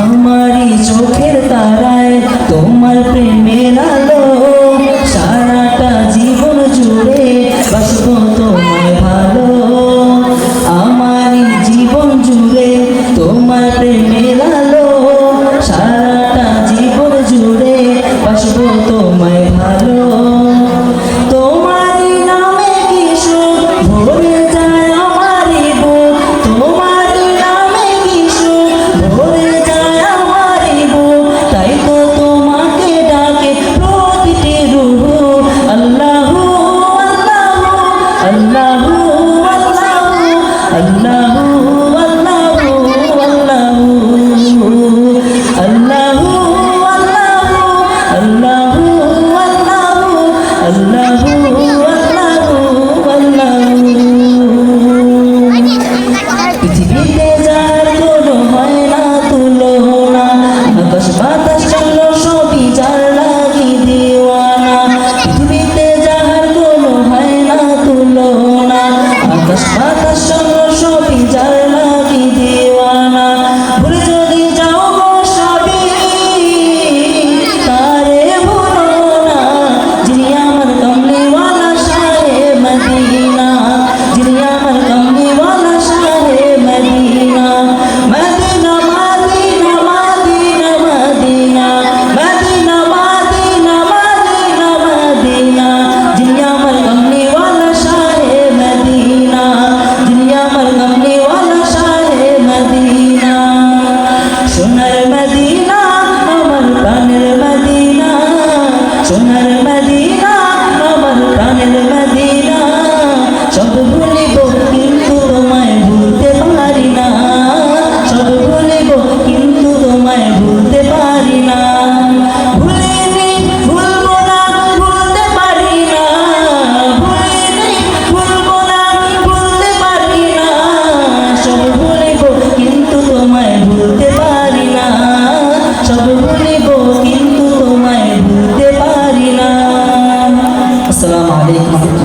আমারই চোখের তারায় তোমার প্রেমের আলো, সারাটা জীবন জুড়ে বাসবো তোমায় ভালো। আমারই জীবন জুড়ে তোমার প্রেমের আলো, সারাটা জীবন জুড়ে বাসবো তোমায় ভালো। তোমারই নামে কি সুখ ভরে যায় আমারই বুক, তোমারই নামে কি সুখ ভরে যায় আমারই বুক, তাই তো তোমাকে ডাকে প্রতিটি রূহ। আল্লাহু আল্লাহু আল্লাহু আল্লাহু আল্লাহু আল্লাহু আল্লাহু আল্লাহু পৃথিবীতে যার কোনো হয় না তুলনা, আকাশ বাতাস চন্দ্র সবই যার লাগি দিওয়ানা। পৃথিবীতে যার কোনো হয় না তুলনা, আকাশ বাতাস চন্দ্র সবই যার লাগি দিওয়ানা। ভুলে যদি যাও গো সবই তারে ভুলো না, যিনি আমার কমলিওয়ালা শাহে মদিনা, যিনি আমার কমলিওয়ালা শাহে Medina. Medina Medina Medina Medina Medina Medina Medina Medina, যিনি আমার কমলিওয়ালা শাহে মদিনা, যিনি আমার কমলিওয়ালা শাহে মদিনা। সোনার মদিনা আমার প্রাণের মদিনা, সোনার মদিনা আমার প্রাণের মদিনা। সব ভুলিব কিন্তু তোমায় ভুলতে পারি না, সব ভুলিব কিন্তু তোমায় ভুলতে পারি না। ভুলিনি ভুলবো না ভুলতে পারি না, ভুলিনি ভুলবো না ভুলতে পারি না। সব ভুলিব কিন্তু তোমায় ভুলতে পারি না, সব ভুলিব কিন্তু তোমায় ভুলতে পারি না। আসসালামু আলাইকুম।